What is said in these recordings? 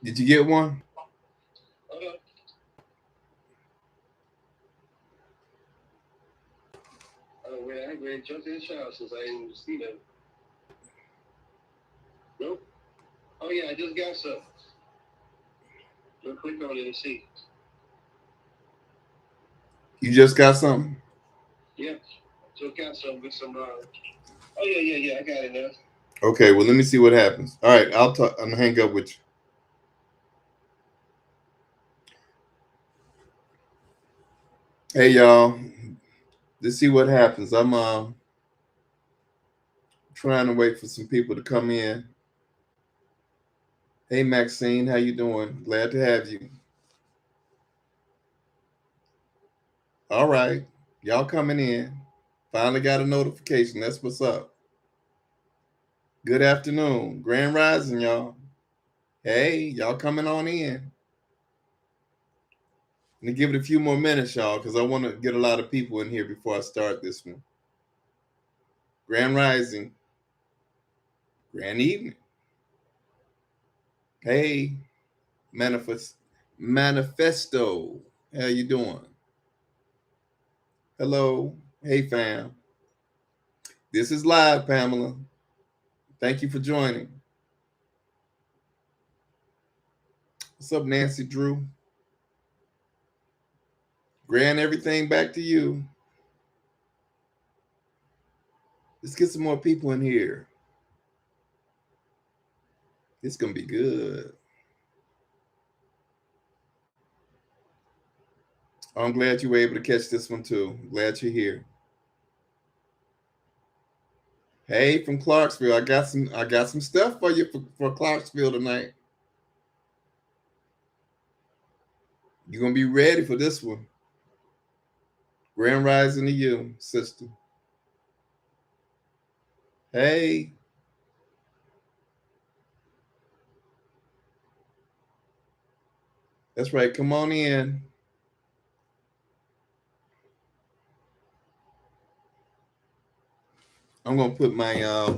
Did you get one? Uh, I read jumped in the shower since I didn't see them. Nope. Oh yeah, I just got some. You'll click on it and see. You just got something? Yeah, just got some with some. Oh yeah. I got it now. Okay, well, let me see what happens. All right, I'll talk. I'm gonna hang up with you. Hey, y'all. Let's see what happens. I'm trying to wait for some people to come in. Hey, Maxine, how you doing? Glad to have you. All right, y'all coming in. Finally got a notification. That's what's up. Good afternoon, Grand Rising, y'all. Hey, y'all coming on in. Let me give it a few more minutes, y'all, because I want to get a lot of people in here before I start this one. Grand Rising, Grand Evening. Hey, Manifesto. How you doing? Hello. Hey, fam. This is live, Pamela. Thank you for joining. What's up, Nancy Drew? Grand everything back to you. Let's get some more people in here. It's gonna be good. I'm glad you were able to catch this one too. Glad you're here. Hey, from Clarksville, I got some stuff for you for Clarksville tonight. You're gonna be ready for this one. Grand rising to you, sister. Hey, that's right. Come on in. I'm gonna put my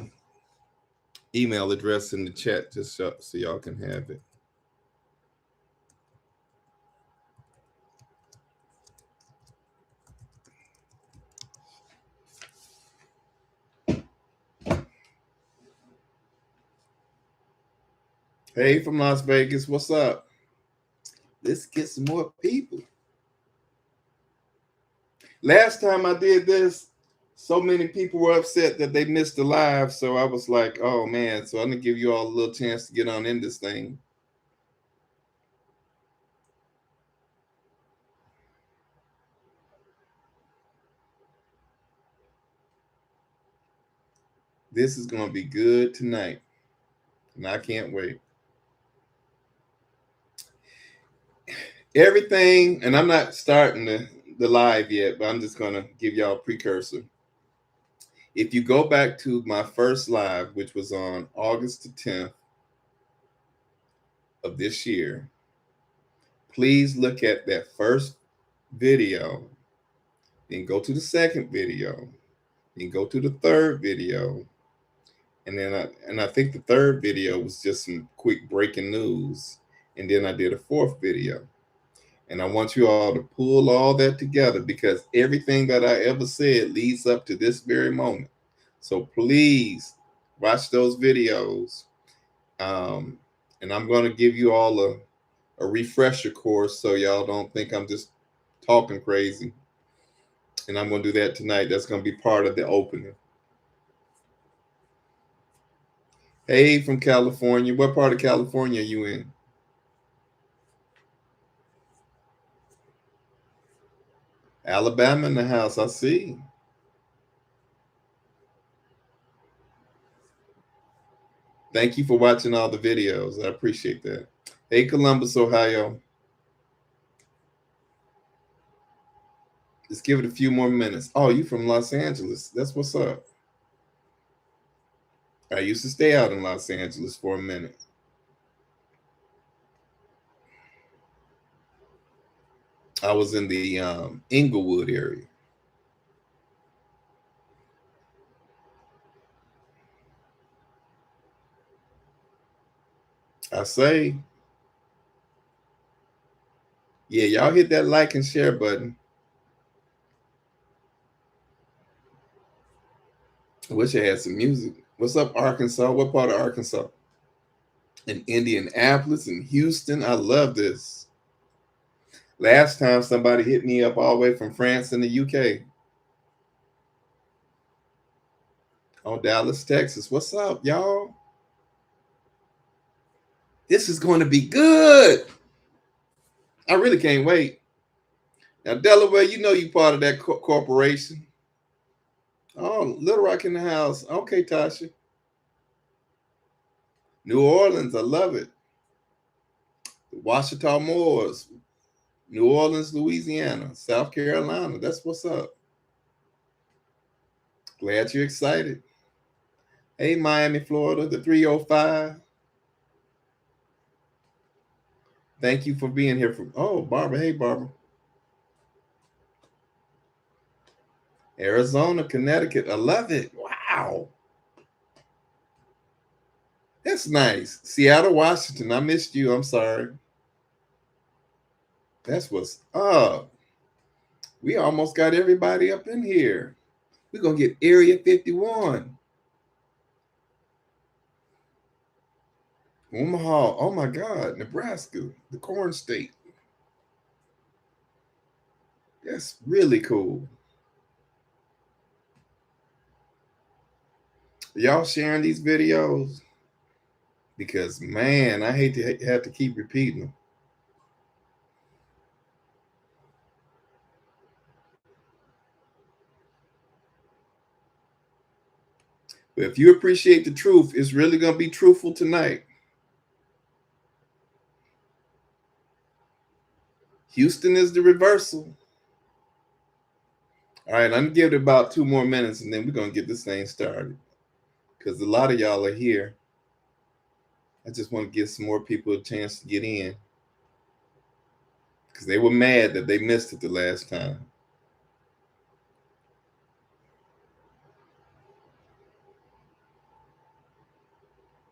email address in the chat just so y'all can have it. Hey, from Las Vegas, what's up? Let's get some more people. Last time I did this, so many people were upset that they missed the live. So I was like, oh man. So I'm gonna give you all a little chance to get on in this thing. This is gonna be good tonight. And I can't wait. Everything, and I'm not starting the live yet, but I'm just gonna give y'all a precursor. If you go back to my first live, which was on August the 10th of this year, please look at that first video, then go to the second video, then go to the third video, and I think the third video was just some quick breaking news, and then I did a fourth video. And I want you all to pull all that together because everything that I ever said leads up to this very moment. So please watch those videos. Um, and I'm going to give you all a refresher course so y'all don't think I'm just talking crazy. And I'm going to do that tonight. That's going to be part of the opening. Hey, from California. What part of California are you in? Alabama in the house. I see. Thank you for watching all the videos. I appreciate that. Hey, Columbus, Ohio. Let's give it a few more minutes. Oh, you from Los Angeles. That's what's up. I used to stay out in Los Angeles for a minute. I was in the Inglewood area. I say, Yeah, y'all hit that like and share button. I wish I had some music. What's up, Arkansas? What part of Arkansas? In Indianapolis and Houston. I love this. Last time somebody hit me up all the way from France and the UK. Oh, Dallas, Texas. What's up, y'all? This is going to be good. I really can't wait. Now, Delaware, you know you part of that corporation. Oh, Little Rock in the house. Okay, Tasha. New Orleans, I love it. The Washita Moors, New Orleans, Louisiana, South Carolina. That's what's up. Glad you're excited. Hey, Miami, Florida, the 305. Thank you for being here. Oh, Barbara. Hey, Barbara. Arizona, Connecticut. I love it. Wow. That's nice. Seattle, Washington. I missed you. I'm sorry. That's what's up. We almost got everybody up in here. We're going to get Area 51. Omaha. Oh, my God. Nebraska, the corn state. That's really cool. Y'all sharing these videos? Because, man, I hate to have to keep repeating them. But if you appreciate the truth, it's really going to be truthful tonight. Houston is the reversal. All right, I'm going to give it about 2 more minutes, and then we're going to get this thing started. Because a lot of y'all are here. I just want to give some more people a chance to get in. Because they were mad that they missed it the last time.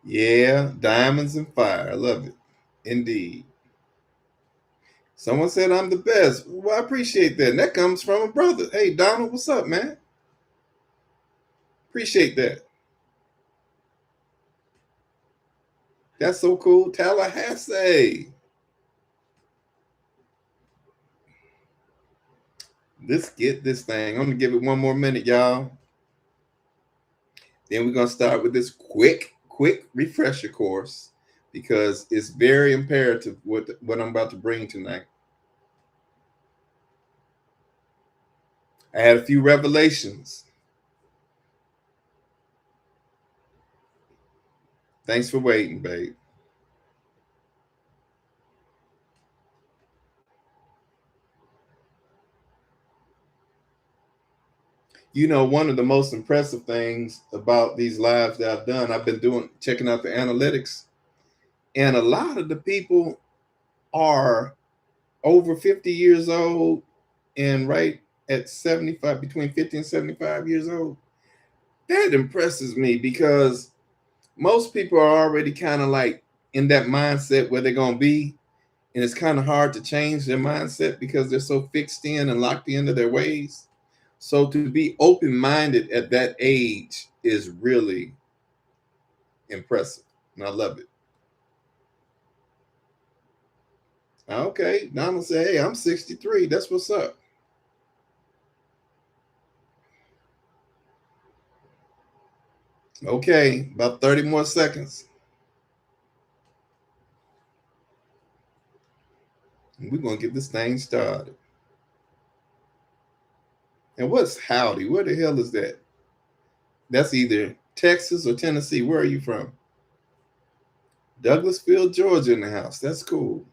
Yeah, diamonds and fire. I love it. Indeed. Someone said I'm the best. Well, I appreciate that. And that comes from a brother. Hey, Donald, what's up, man? Appreciate that. That's so cool. Tallahassee. Let's get this thing. I'm going to give it 1 more minute, y'all. Then we're going to start with this quick refresher course because it's very imperative what I'm about to bring tonight. I had a few revelations. Thanks for waiting, babe. You know, one of the most impressive things about these lives that I've done, I've been checking out the analytics, and a lot of the people are over 50 years old and right at 75, between 50 and 75 years old. That impresses me because most people are already kind of like in that mindset where they're going to be. And it's kind of hard to change their mindset because they're so fixed in and locked into their ways. So to be open-minded at that age is really impressive. And I love it. Okay. Donald said, hey, I'm 63. That's what's up. Okay. About 30 more seconds. And we're going to get this thing started. And what's howdy? Where the hell is that? That's either Texas or Tennessee. Where are you from? Douglasville, Georgia in the house. That's cool.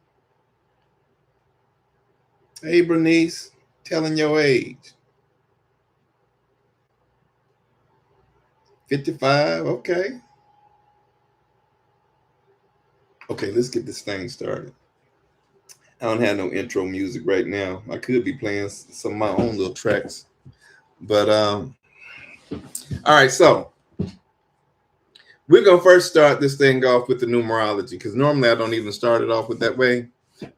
Hey, Bernice, telling your age. 55. Okay. Okay, let's get this thing started. I don't have no intro music right now. I could be playing some of my own little tracks. But all right, so we're gonna first start this thing off with the numerology because normally I don't even start it off with that way,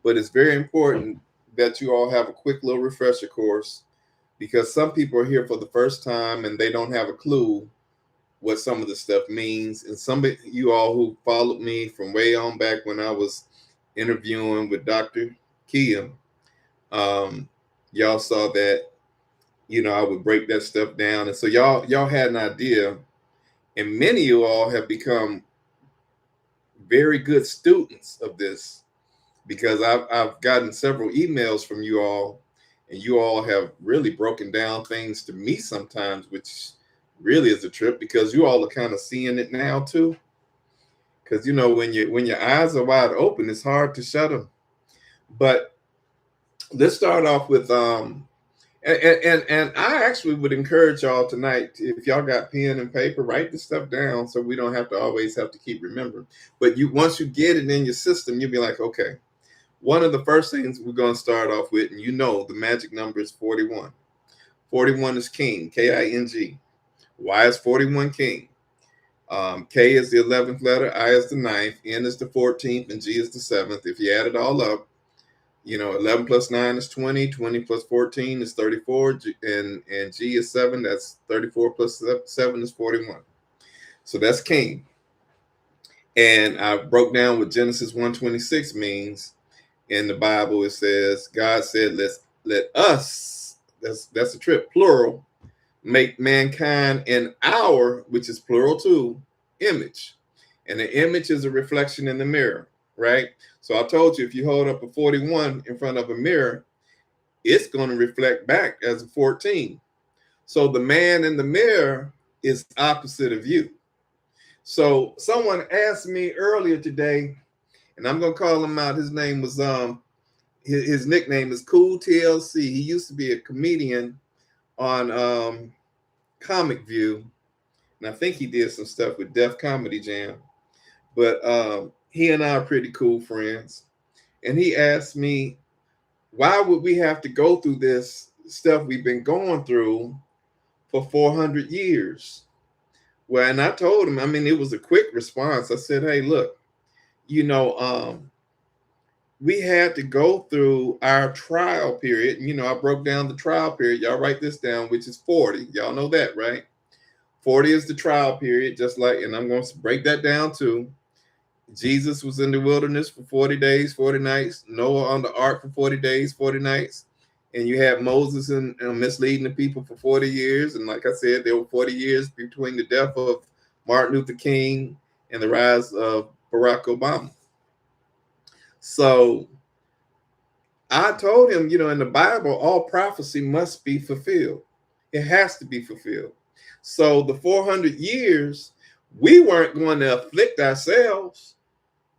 but it's very important that you all have a quick little refresher course, because some people are here for the first time and they don't have a clue what some of the stuff means. And some of you all who followed me from way on back when I was interviewing with Dr. Kia, um, y'all saw that, I would break that stuff down. And so y'all had an idea, and many of you all have become very good students of this, because I've gotten several emails from you all, and you all have really broken down things to me sometimes, which really is a trip, because you all are kind of seeing it now too. Because when your eyes are wide open, it's hard to shut them. But let's start off with and I actually would encourage y'all tonight, if y'all got pen and paper, write this stuff down so we don't have to always have to keep remembering. But once you get it in your system, you'll be like, okay, one of the first things we're going to start off with, and the magic number is 41. 41 is king, King. Why is 41 king? K is the 11th letter, I is the 9th, N is the 14th, and G is the 7th. If you add it all up, 11 plus 9 is 20, 20 plus 14 is 34, and G is 7, that's 34 plus 7 is 41. So that's king. And I broke down what Genesis 1:26 means. In the Bible, it says, God said, let us, that's a trip, plural, make mankind in our, which is plural too, image. And the image is a reflection in the mirror, right? So I told you, if you hold up a 41 in front of a mirror, it's going to reflect back as a 14. So the man in the mirror is opposite of you. So someone asked me earlier today, and I'm going to call him out. His name was his nickname is Cool TLC. He used to be a comedian on Comic View, and I think he did some stuff with Def Comedy Jam. But he and I are pretty cool friends. And he asked me, why would we have to go through this stuff we've been going through for 400 years? Well, and I told him, it was a quick response. I said, hey, look, we had to go through our trial period. I broke down the trial period. Y'all write this down, which is 40. Y'all know that, right? 40 is the trial period, just like, and I'm going to break that down too. Jesus was in the wilderness for 40 days, 40 nights. Noah on the ark for 40 days, 40 nights. And you had Moses misleading the people for 40 years. And like I said, there were 40 years between the death of Martin Luther King and the rise of Barack Obama. So I told him, in the Bible, all prophecy must be fulfilled. It has to be fulfilled. So the 400 years, we weren't going to afflict ourselves.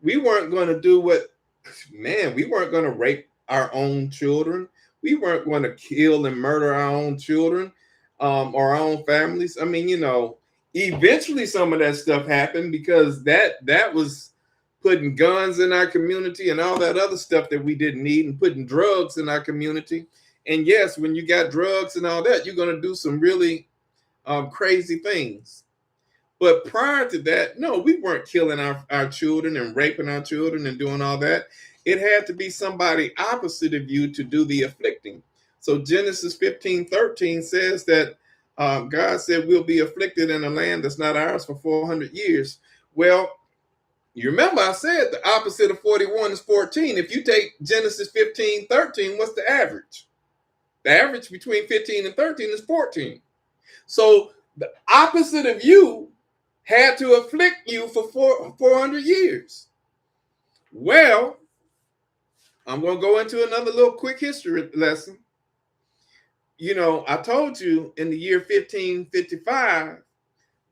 We weren't going to do we weren't going to rape our own children. We weren't going to kill and murder our own children or our own families. Eventually some of that stuff happened, because that was putting guns in our community and all that other stuff that we didn't need, and putting drugs in our community. And yes, when you got drugs and all that, you're going to do some really crazy things. But prior to that, no, we weren't killing our children and raping our children and doing all that. It had to be somebody opposite of you to do the afflicting. So Genesis 15:13 says that God said we'll be afflicted in a land that's not ours for 400 years. Well, you remember I said the opposite of 41 is 14. If you take Genesis 15:13, what's the average? The average between 15 and 13 is 14. So the opposite of you had to afflict you for 400 years. Well, I'm going to go into another little quick history lesson. I told you in the year 1555,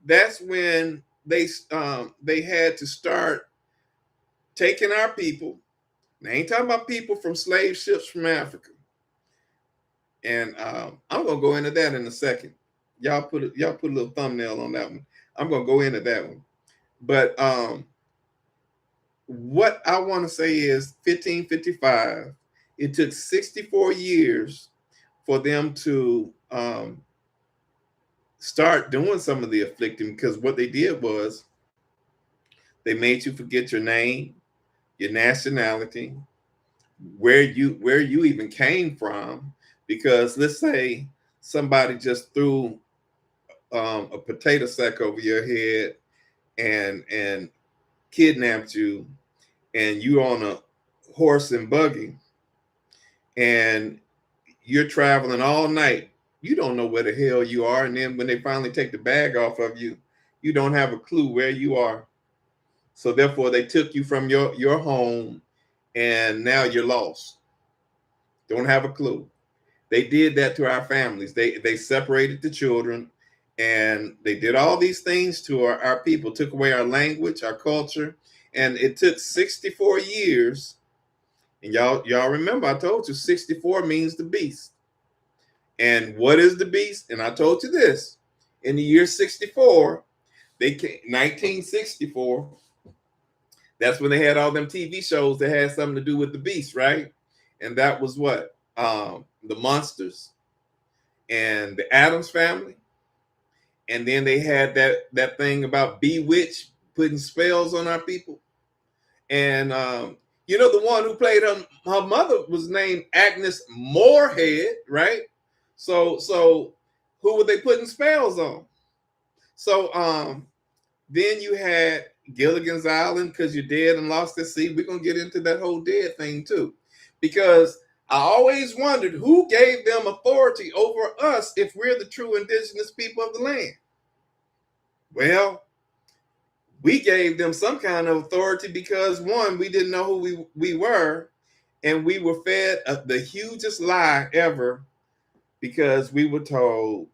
that's when they had to start taking our people. Now, I ain't talking about people from slave ships from Africa. And I'm going to go into that in a second. Y'all put a little thumbnail on that one. I'm going to go into that one. But what I want to say is 1555, it took 64 years for them to start doing some of the afflicting, because what they did was they made you forget your name, your nationality, where you even came from, because let's say somebody just threw a potato sack over your head and kidnapped you, and you on a horse and buggy, and you're traveling all night. You don't know where the hell you are, and then when they finally take the bag off of you, you don't have a clue where you are. So therefore, they took you from your home, and now you're lost. Don't have a clue. They did that to our families. They separated the children, and they did all these things to our people, took away our language, our culture, and it took 64 years. And y'all remember I told you 64 means the beast. And what is the beast? And I told you this. In the year 64, they came 1964. That's when they had all them TV shows that had something to do with the beast, right? And that was what? The monsters and the Addams family. And then they had that thing about bewitched, putting spells on our people. And the one who played her mother was named Agnes Moorehead, right? So who were they putting spells on? So then you had Gilligan's Island, because you're dead and lost at sea. We're gonna get into that whole dead thing too, because I always wondered who gave them authority over us if we're the true indigenous people of the land. Well, we gave them some kind of authority because, one, we didn't know who we were, and we were fed the hugest lie ever, because we were told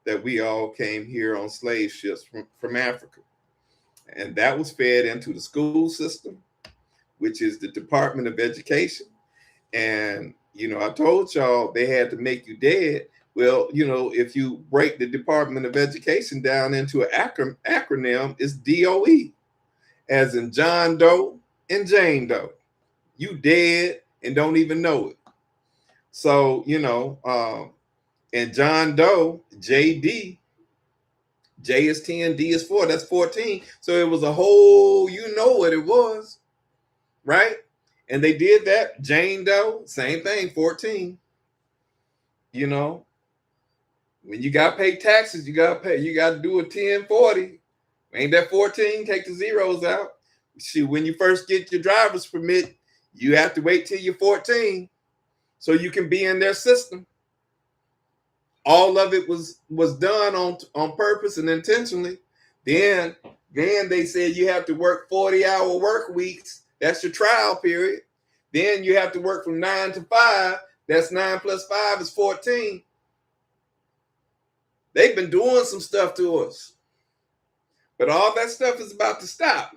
that we all came here on slave ships from Africa. And that was fed into the school system, which is the Department of Education. And, I told y'all they had to make you dead. Well, if you break the Department of Education down into an acronym, it's DOE, as in John Doe and Jane Doe. You dead and don't even know it. So, and John Doe, JD, J is 10, D is 4, that's 14. So it was a whole, what it was, right? And they did that. Jane Doe, same thing, 14. When you got to pay taxes, you got to do a 1040. Ain't that 14? Take the zeros out. See, when you first get your driver's permit, you have to wait till you're 14 so you can be in their system. All of it was done on purpose and intentionally. Then they said you have to work 40-hour work weeks. That's your trial period. Then you have to work from 9 to 5. That's 9 plus 5 is 14. They've been doing some stuff to us. But all that stuff is about to stop.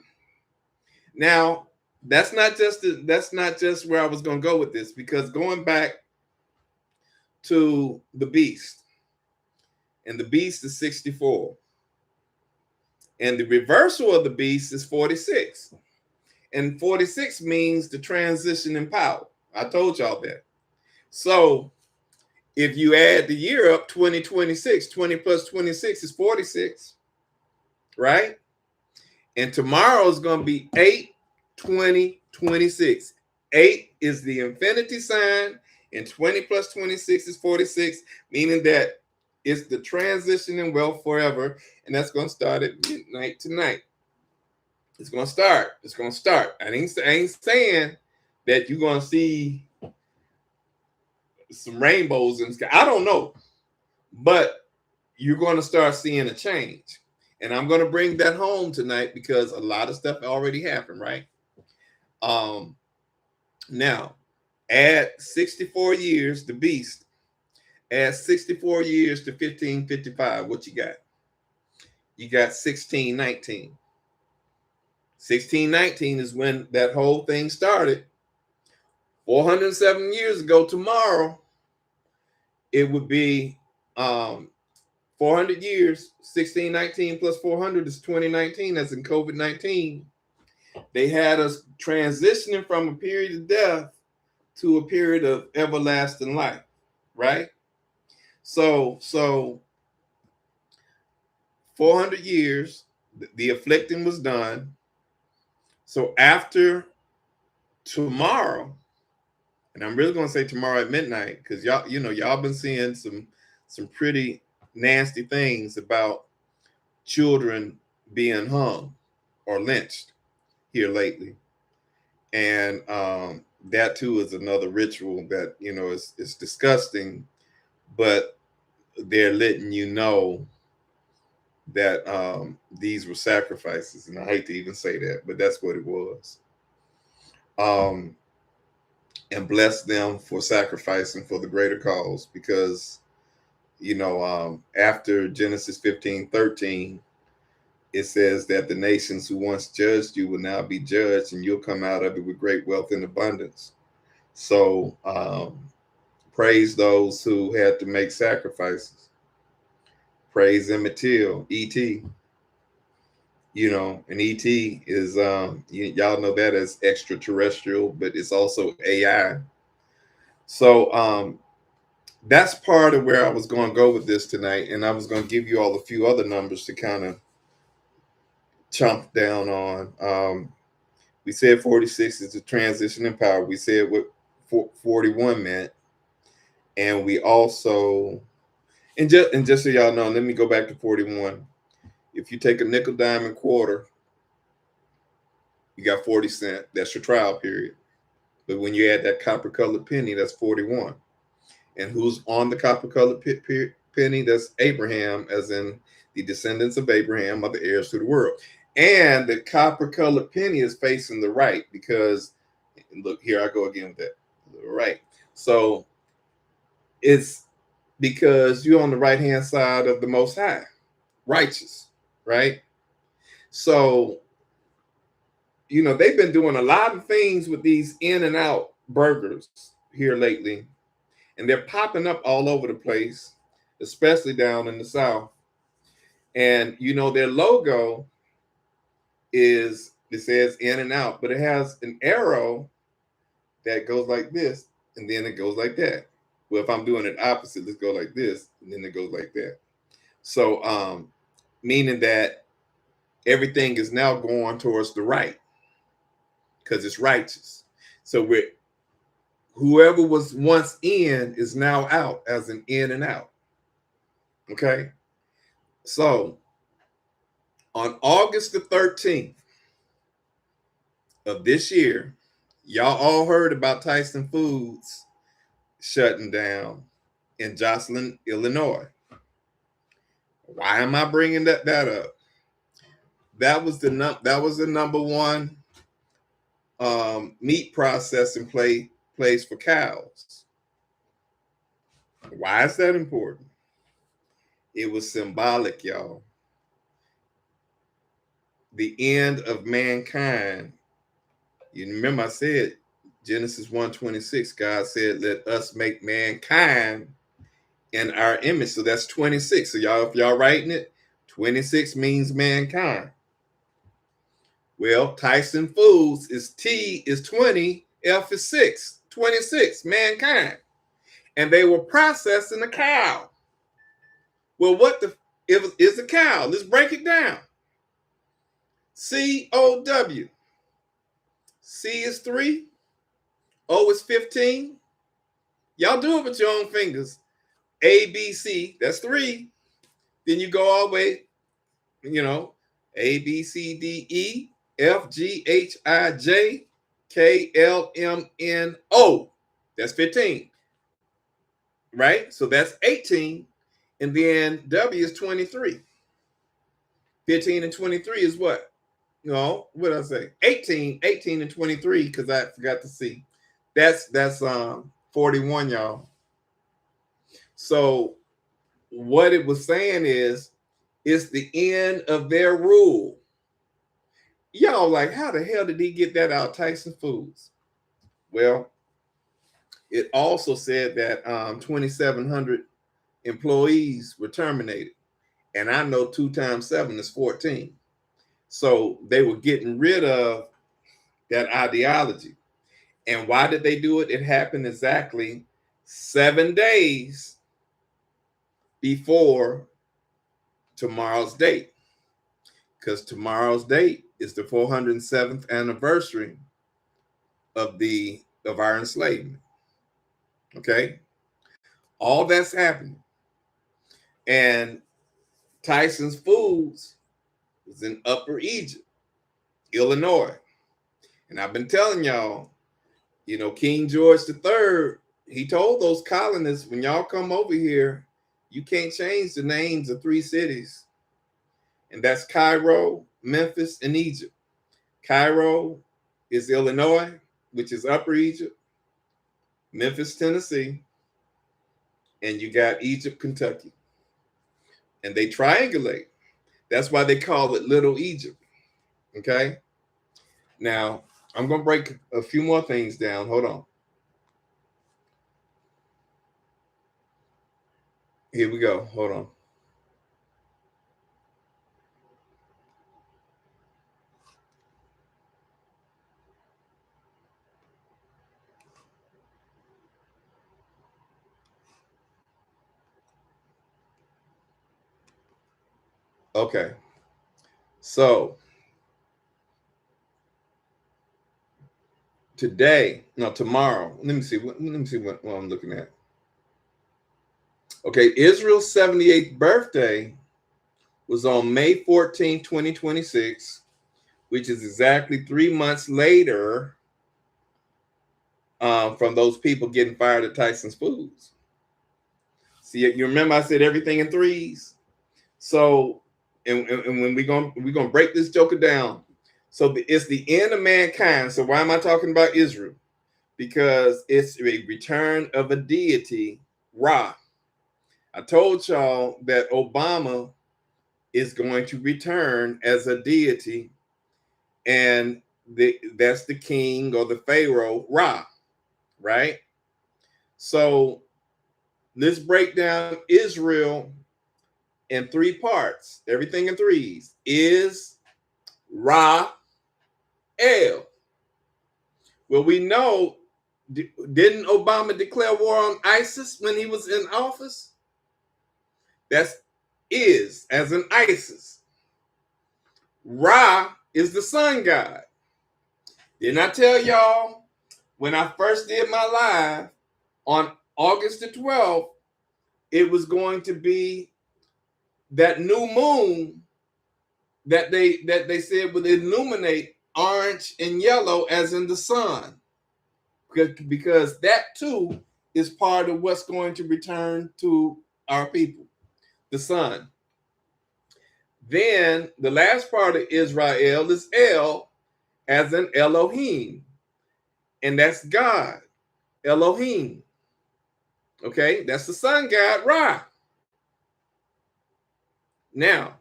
Now, that's not just where I was going to go with this, because going back to the beast, and the beast is 64. And the reversal of the beast is 46. And 46 means the transition in power. I told y'all that. So if you add the year up, 2026, 20 plus 26 is 46, right? And tomorrow is going to be 8/20/26. 8 is the infinity sign, and 20 plus 26 is 46, meaning that it's the transition in wealth forever, and that's going to start at midnight tonight. It's going to start. It's going to start. I ain't saying that you're going to see some rainbows in the sky. I don't know, but you're going to start seeing a change. And I'm going to bring that home tonight because a lot of stuff already happened, right? Now, add 64 years, the beast. Add 64 years to 1555. What you got? You got 1619. 1619 is when that whole thing started. 407 years ago tomorrow, it would be 400 years. 1619 plus 400 is 2019. That's in COVID-19. They had us transitioning from a period of death to a period of everlasting life, right? So 400 years, the afflicting was done. So after tomorrow, and I'm really going to say tomorrow at midnight, because y'all been seeing some pretty nasty things about children being hung or lynched here lately, and that too is another ritual that is disgusting, but they're letting you know that these were sacrifices, and I hate to even say that, but that's what it was. Um, and bless them for sacrificing for the greater cause, because after Genesis 15:13, it says that the nations who once judged you will now be judged, and you'll come out of it with great wealth and abundance. So praise those who had to make sacrifices. Praise Emmett Till, E.T. And ET is y'all know that as extraterrestrial, but it's also AI. So that's part of where I was going to go with this tonight, and I was going to give you all a few other numbers to kind of chomp down on. We said 46 is the transition in power. We said what 41 meant, and we also, and just so y'all know, let me go back to 41. If you take a nickel, dime, and quarter, you got 40 cents. That's your trial period. But when you add that copper colored penny, that's 41. And who's on the copper colored penny? That's Abraham, as in the descendants of Abraham are the heirs to the world. And the copper colored penny is facing the right, because look, here I go again with that. Right. So it's because you're on the right hand side of the Most High, righteous, right? So they've been doing a lot of things with these in and out burgers here lately, and they're popping up all over the place, especially down in the South. And their logo it says in and out, but it has an arrow that goes like this, and then it goes like that. Well, if I'm doing it opposite, let's go like this, and then it goes like that. So meaning that everything is now going towards the right, because it's righteous. So whoever was once in is now out, as an in and out. Okay. So on August the 13th of this year, y'all all heard about Tyson Foods shutting down in Jocelyn, Illinois. Why am I bringing that up? That was the number one meat processing place for cows. Why is that important? It was symbolic, y'all. The end of mankind. You remember I said Genesis 1:26, God said, let us make mankind in our image. So that's 26. So y'all, if y'all writing it, 26 means mankind. Well, Tyson Foods is T is 20, F is 6, 26, mankind. And they were processing a cow. Well, it is a cow? Let's break it down. COW. C is 3, O is 15. Y'all do it with your own fingers. ABC, that's 3. Then you go all the way, A, B, C, D, E, F, G, H, I, J, K, L, M, N, O. That's 15. Right? So that's 18. And then W is 23. 15 and 23 is what? No, what did I say? 18 and 23, because I forgot to see. That's 41, y'all. So what it was saying is, it's the end of their rule. Y'all like, how the hell did he get that out, Tyson Foods? Well, it also said that 2,700 employees were terminated. And I know 2 times 7 is 14. So they were getting rid of that ideology. And why did they do it? It happened exactly 7 days before tomorrow's date. Because tomorrow's date is the 407th anniversary of our enslavement. Okay, all that's happening, and Tyson's Foods was in Upper Egypt, Illinois, and I've been telling y'all, King George III, he told those colonists, when y'all come over here, you can't change the names of 3 cities, and that's Cairo, Memphis, and Egypt. Cairo is Illinois, which is Upper Egypt, Memphis, Tennessee, and you got Egypt, Kentucky. And they triangulate. That's why they call it Little Egypt. Okay? Now, I'm going to break a few more things down. Hold on. Here we go. Hold on. Okay. So, tomorrow. Let me see what I'm looking at. Okay, Israel's 78th birthday was on May 14, 2026, which is exactly 3 months later from those people getting fired at Tyson's Foods. See, you remember I said everything in threes? So, and when we're gonna break this joker down. So it's the end of mankind. So why am I talking about Israel? Because it's a return of a deity, Ra. I told y'all that Obama is going to return as a deity, and that's the king or the pharaoh, Ra, right? So let's break down Israel in 3 parts, everything in threes. Is Ra El? Well, we know, didn't Obama declare war on ISIS when he was in office? That's is, as in ISIS. Ra is the sun god. Didn't I tell y'all when I first did my live on August the 12th, it was going to be that new moon that they said would illuminate orange and yellow as in the sun, because that too is part of what's going to return to our people, the sun. Then the last part of Israel is El, as in Elohim, and that's God, Elohim. Okay, that's the sun god, Ra. Now,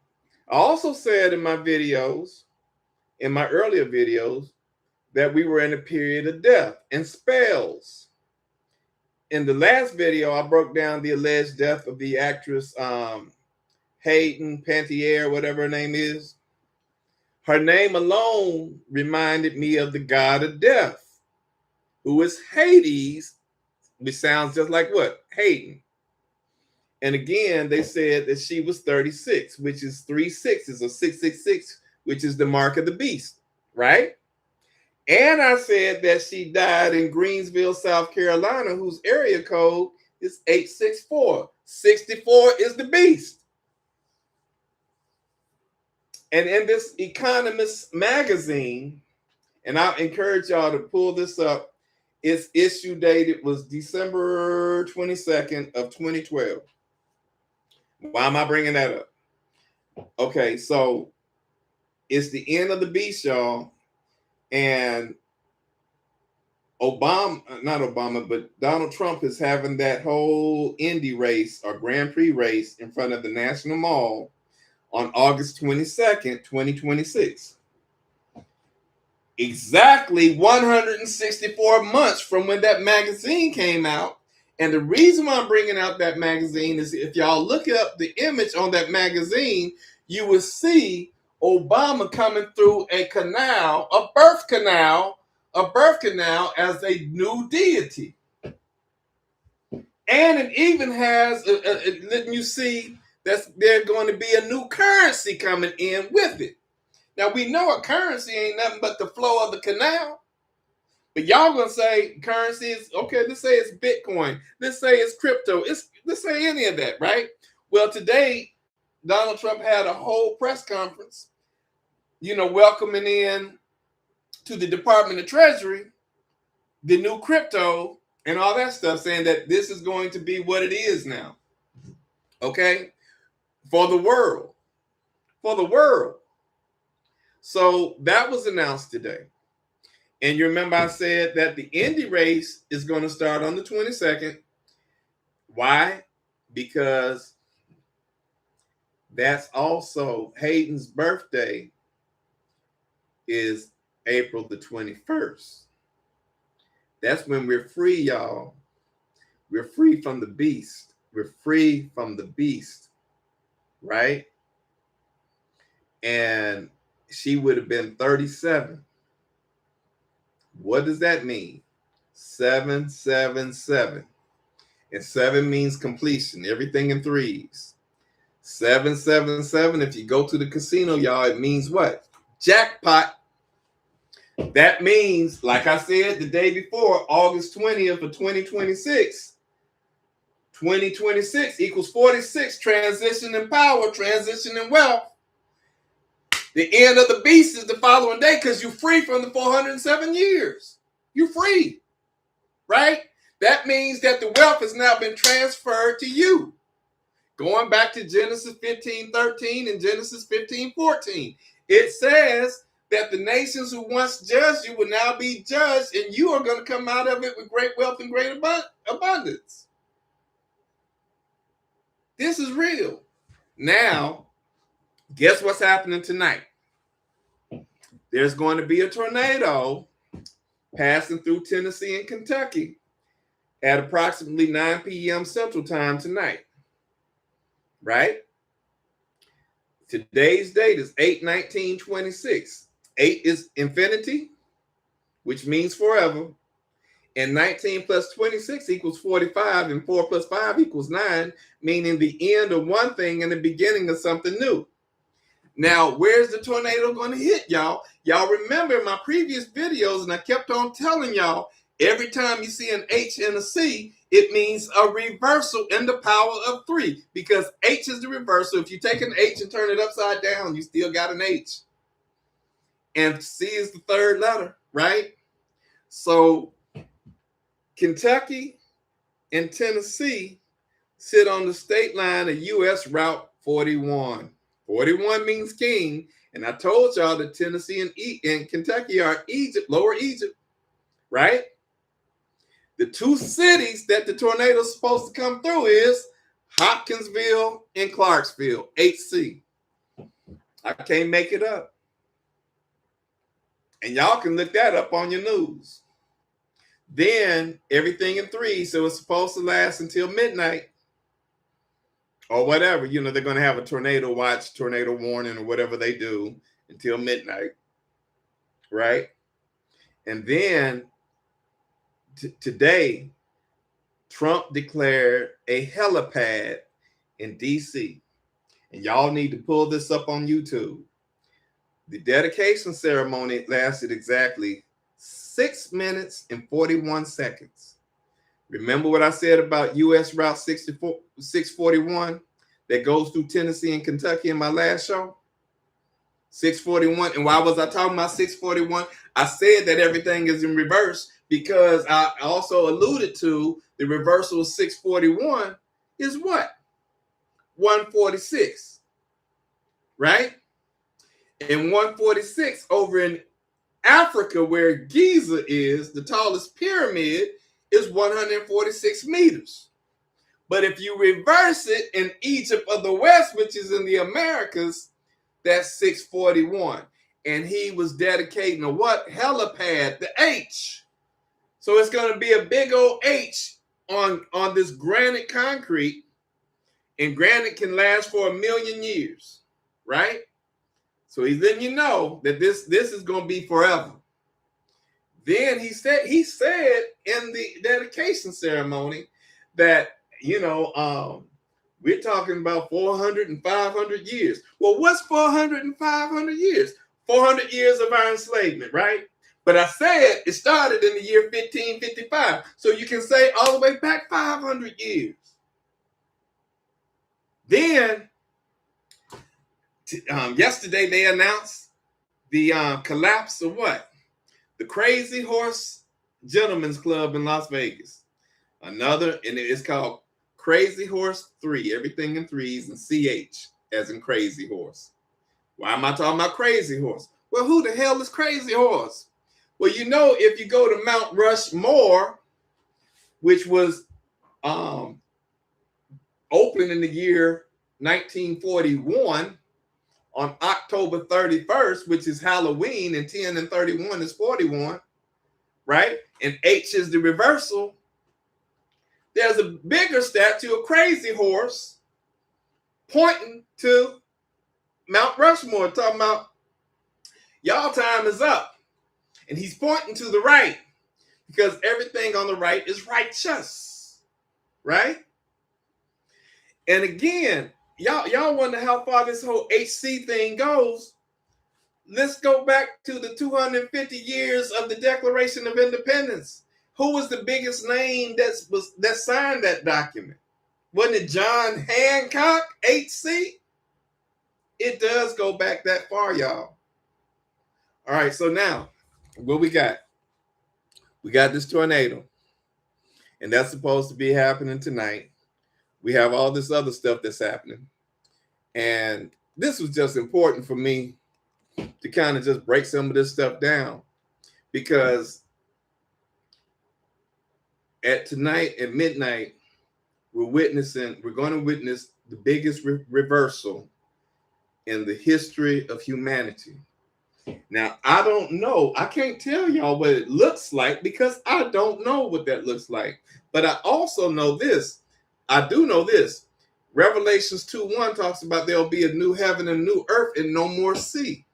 I also said in my videos, in my earlier videos, that we were in a period of death and spells. In the last video, I broke down the alleged death of the actress Hayden Pantier, whatever her name is. Her name alone reminded me of the god of death, who is Hades, which sounds just like what? Hayden. And again, they said that she was 36, which is 3 6s, or 666, which is the mark of the beast, right? And I said that she died in Greensville, South Carolina, whose area code is 864. 64 is the beast. And in this Economist magazine, and I'll encourage y'all to pull this up, its issue dated was December 22nd of 2012. Why am I bringing that up? Okay, so it's the end of the beast, y'all. And Donald Trump is having that whole Indy race or Grand Prix race in front of the National Mall on August 22nd, 2026. Exactly 164 months from when that magazine came out. And the reason why I'm bringing out that magazine is if y'all look up the image on that magazine, you will see Obama coming through a canal, a birth canal as a new deity. And it even has, letting you see that there's going to be a new currency coming in with it. Now, we know a currency ain't nothing but the flow of the canal. But y'all gonna say currency is okay. Let's say it's Bitcoin. Let's say it's crypto. Let's say any of that, right? Well, today Donald Trump had a whole press conference, welcoming in to the Department of Treasury the new crypto and all that stuff, saying that this is going to be what it is now. Okay, for the world, for the world. So that was announced today. And you remember I said that the Indy race is going to start on the 22nd. Why? Because that's also Hayden's birthday is April the 21st. That's when we're free, y'all. We're free from the beast. We're free from the beast, right? And she would have been 37. What does that mean? 777. And 7 means completion, everything in threes. 777, if you go to the casino, y'all, it means what? Jackpot. That means, like I said the day before, August 20th of 2026. 2026 equals 46, transition in power, transition in wealth. The end of the beast is the following day because you're free from the 407 years. You're free, right? That means that the wealth has now been transferred to you. Going back to Genesis 15:13 and Genesis 15:14, it says that the nations who once judged you will now be judged, and you are going to come out of it with great wealth and great abundance. This is real. Now, guess what's happening tonight? There's going to be a tornado passing through Tennessee and Kentucky at approximately 9 p.m. Central Time tonight. Right? Today's date is 8/19/26. 8 is infinity, which means forever. And 19 plus 26 equals 45, and 4 plus 5 equals 9, meaning the end of one thing and the beginning of something new. Now, where's the tornado going to hit, y'all? Y'all remember my previous videos, and I kept on telling y'all, every time you see an H and a C, it means a reversal in the power of 3, because H is the reversal. If you take an H and turn it upside down, you still got an H. And C is the third letter, right? So Kentucky and Tennessee sit on the state line of U.S. Route 41. 41 means king, and I told y'all that Tennessee and Kentucky are Egypt, Lower Egypt, right? The two cities that the tornado is supposed to come through is Hopkinsville and Clarksville, HC. I can't make it up. And y'all can look that up on your news. Then everything in 3, so it's supposed to last until midnight. Or whatever, they're going to have a tornado watch, tornado warning, or whatever they do until midnight, right? And then today, Trump declared a helipad in D.C. And y'all need to pull this up on YouTube. The dedication ceremony lasted exactly 6 minutes and 41 seconds. Remember what I said about U.S. Route 641 that goes through Tennessee and Kentucky in my last show? 641. And why was I talking about 641? I said that everything is in reverse because I also alluded to the reversal of 641 is what? 146. Right? And 146 over in Africa, where Giza is, the tallest pyramid, is 146 meters. But if you reverse it in Egypt of the West, which is in the Americas, that's 641. And he was dedicating a what? Helipad, the H. So it's going to be a big old H on this granite concrete. And granite can last for 1,000,000 years, right? So he's letting you know that this is going to be forever. Then he said in the dedication ceremony that, we're talking about 400 and 500 years. Well, what's 400 and 500 years? 400 years of our enslavement, right? But I said it started in the year 1555. So you can say all the way back 500 years. Then, yesterday they announced the collapse of what? The Crazy Horse Gentlemen's Club in Las Vegas. Another, and it's called Crazy Horse 3, everything in threes, and CH as in Crazy Horse. Why am I talking about Crazy Horse? Well, who the hell is Crazy Horse? Well, you know, if you go to Mount Rushmore, which was opened in the year 1941 on October 31st, which is Halloween, and 10 and 31 is 41, right? And H is the reversal. There's a bigger statue of Crazy Horse pointing to Mount Rushmore, talking about y'all time is up. And he's pointing to the right because everything on the right is righteous, right? And again, y'all wonder how far this whole HC thing goes. Let's go back to the 250 years of the Declaration of Independence. Who was the biggest name that signed that document? Wasn't it John Hancock, HC? It does go back that far, y'all. All right, so now, what we got? We got this tornado, and that's supposed to be happening tonight. We have all this other stuff that's happening. And this was just important for me to kind of just break some of this stuff down, because tonight at midnight, we're going to witness the biggest reversal in the history of humanity. Now, I don't know. I can't tell y'all what it looks like because I don't know what that looks like. But I also know this. I do know this. Revelations 2:1 talks about there'll be a new heaven and a new earth and no more sea.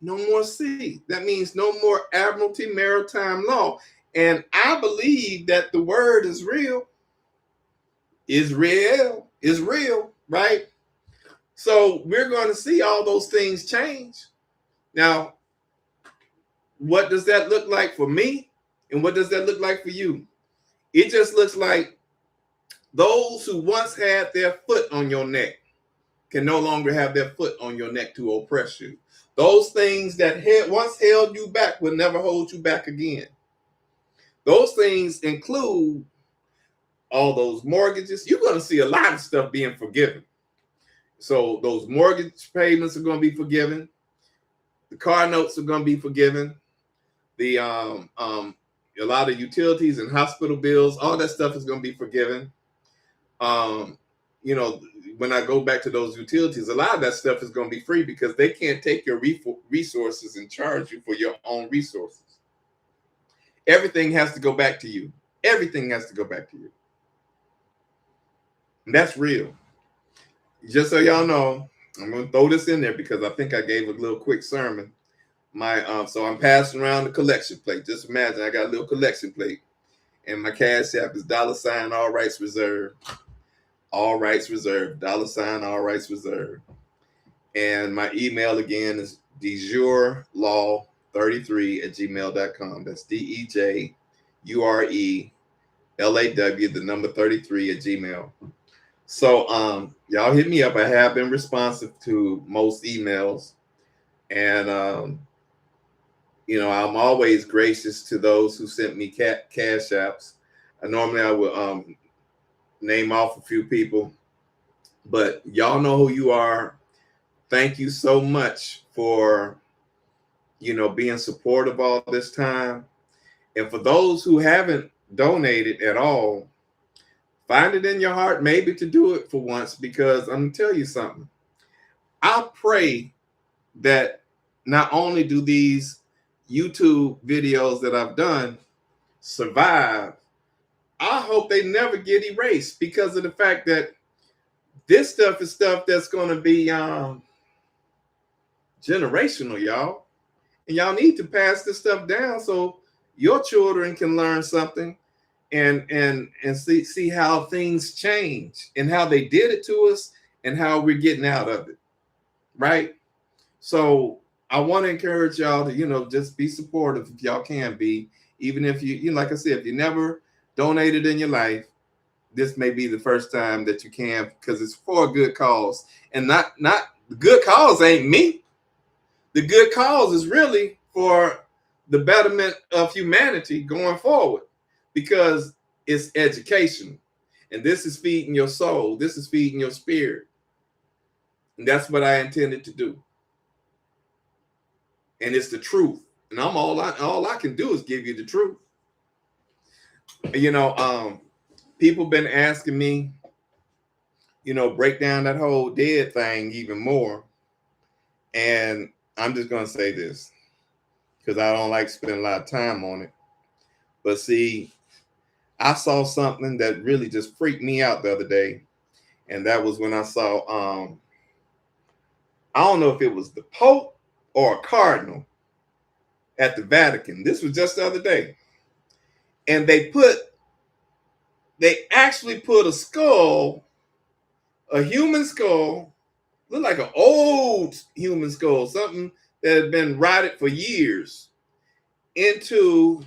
No more sea. That means no more admiralty, maritime law. And I believe that the word is real. Is real, right? So we're going to see all those things change. Now, what does that look like for me? And what does that look like for you? It just looks like those who once had their foot on your neck can no longer have their foot on your neck to oppress you. Those things that once held you back will never hold you back again. Those things include all those mortgages. You're going to see a lot of stuff being forgiven. So those mortgage payments are going to be forgiven. The car notes are going to be forgiven. The a lot of utilities and hospital bills, all that stuff is going to be forgiven. You know, when I go back to those utilities, a lot of that stuff is going to be free because they can't take your resources and charge you for your own resources. Everything has to go back to you. Everything has to go back to you. And that's real. Just so y'all know, I'm going to throw this in there because I think I gave a little quick sermon. So I'm passing around the collection plate. Just imagine I got a little collection plate, and my cash app is $ all rights reserved. All rights reserved. $ all rights reserved. And my email again is dejureLaw33@gmail.com. That's DEJURELAW, the number 33 at Gmail. So y'all hit me up. I have been responsive to most emails, and you know, I'm always gracious to those who sent me cash apps. Normally I will name off a few people, but y'all know who you are. Thank you so much for, you know, being supportive all this time. And for those who haven't donated at all, find it in your heart maybe to do it for once, because I'm going to tell you something. I pray that not only do these YouTube videos that I've done survive, I hope they never get erased, because of the fact that this stuff is stuff that's going to be generational, y'all. And y'all need to pass this stuff down so your children can learn something and see how things change and how they did it to us and how we're getting out of it, right? So I want to encourage y'all to, just be supportive if y'all can be. Even if like I said, if you never donated in your life, this may be the first time that you can, because it's for a good cause. And not the good cause ain't me. The good cause is really for the betterment of humanity going forward, because it's education. And this is feeding your soul. This is feeding your spirit. And that's what I intended to do. And it's the truth. And all I can do is give you the truth. People been asking me, break down that whole dead thing even more. And I'm just going to say this, because I don't like spending a lot of time on it. But see, I saw something that really just freaked me out the other day. And that was when I saw, I don't know if it was the Pope or a Cardinal at the Vatican. This was just the other day. And they actually put a skull, a human skull, looked like an old human skull, something that had been rotted for years, into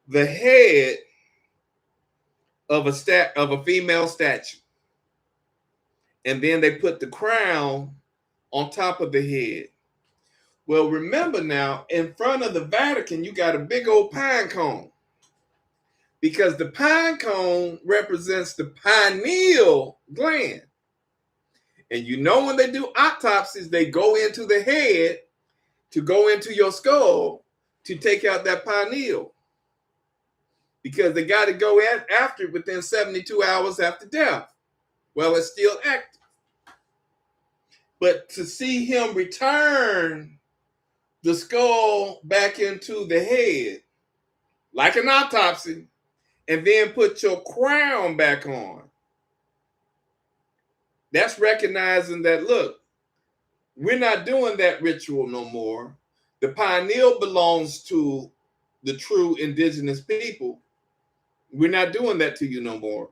the head of a female statue. And then they put the crown on top of the head. Well, remember now, in front of the Vatican, you got a big old pine cone, because the pine cone represents the pineal gland. And when they do autopsies, they go into the head to go into your skull to take out that pineal, because they got to go after it within 72 hours after death. Well, it's still active. But to see him return the skull back into the head, like an autopsy, and then put your crown back on, that's recognizing that, look, we're not doing that ritual no more. The pineal belongs to the true indigenous people. We're not doing that to you no more.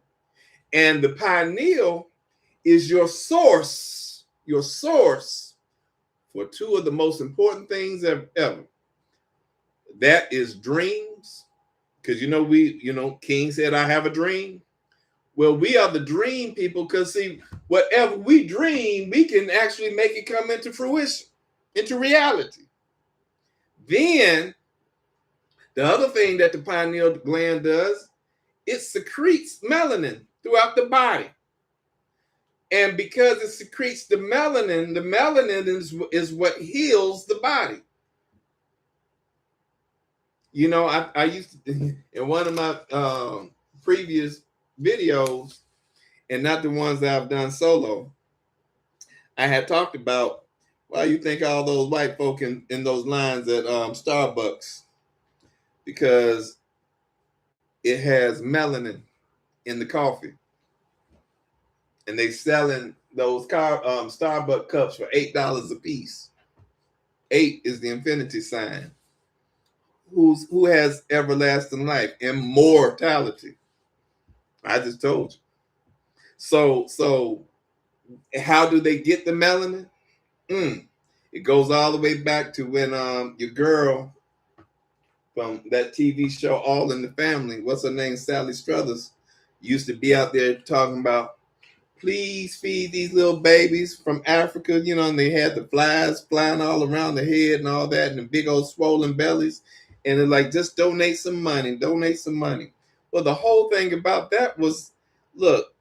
And the pineal is your source for two of the most important things ever. That is dreams. Because King said, I have a dream. Well, we are the dream people, because see, whatever we dream, we can actually make it come into fruition, into reality. Then the other thing that the pineal gland does, it secretes melanin throughout the body. And because it secretes the melanin is what heals the body. I used to, in one of my previous videos, and not the ones that I've done solo, I had talked about why you think all those white folk in those lines at Starbucks, because it has melanin in the coffee. And they selling those Starbucks cups for $8 a piece. 8 is the infinity sign. Who has everlasting life, immortality. I just told you. So how do they get the melanin? It goes all the way back to when your girl from that TV show All in the Family, what's her name, Sally Struthers, used to be out there talking about, please feed these little babies from Africa, and they had the flies flying all around the head and all that, and the big old swollen bellies. And they're like, just donate some money. Well, the whole thing about that was, look,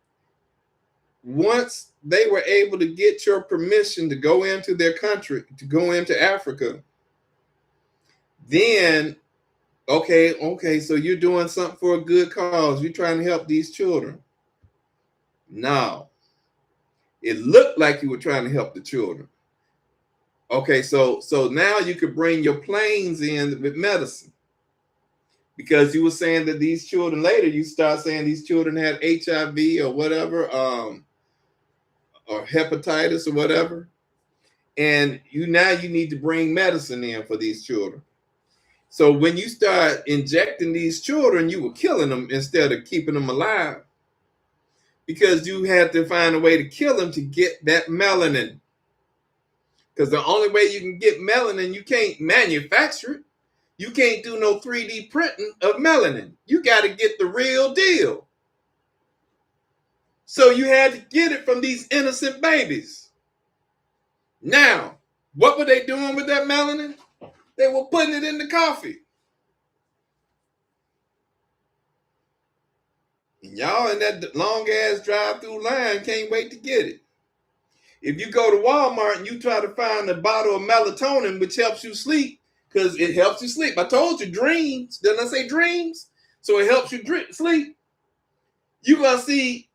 once they were able to get your permission to go into their country, to go into Africa, then, okay, so you're doing something for a good cause. You're trying to help these children. No. It looked like you were trying to help the children. Okay, so now you could bring your planes in with medicine, because you were saying that these children, later you start saying these children had HIV or whatever, or hepatitis or whatever, and you need to bring medicine in for these children. So when you start injecting these children, you were killing them instead of keeping them alive, because you had to find a way to kill them to get that melanin. Because the only way you can get melanin, you can't manufacture it. You can't do no 3D printing of melanin. You got to get the real deal. So you had to get it from these innocent babies. Now, what were they doing with that melanin? They were putting it in the coffee. And y'all in that long ass drive-through line can't wait to get it. If you go to Walmart and you try to find a bottle of melatonin, which helps you sleep, because it helps you sleep. I told you dreams. Didn't I say dreams? So it helps you sleep. You're going to see,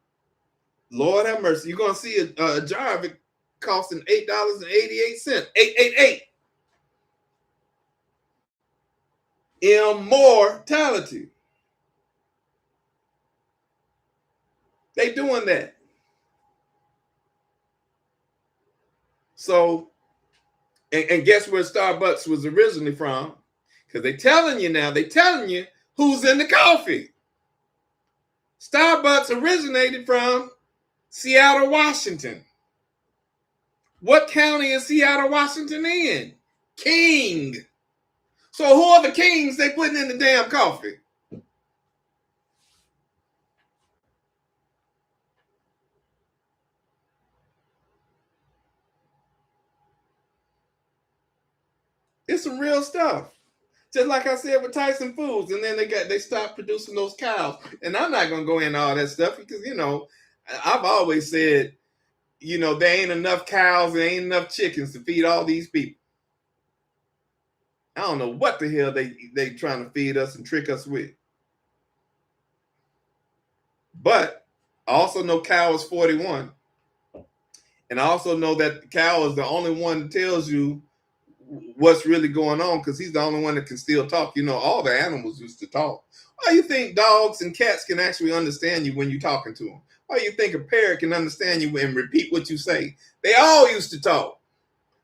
Lord have mercy, you're going to see a jar of it costing $8.88. 888. Immortality. They doing that. So, and guess where Starbucks was originally from? Because they telling you who's in the coffee. Starbucks originated from Seattle, Washington. What county is Seattle, Washington in? King. So who are the kings they putting in the damn coffee? It's some real stuff. Just like I said with Tyson Foods, and then they stopped producing those cows. And I'm not gonna go into all that stuff because I've always said, there ain't enough cows, there ain't enough chickens to feed all these people. I don't know what the hell they trying to feed us and trick us with. But I also know cow is 41. And I also know that the cow is the only one that tells you what's really going on because he's the only one that can still talk. All the animals used to talk. Why do you think dogs and cats can actually understand you when you're talking to them? Why do you think a parrot can understand you and repeat what you say? They all used to talk.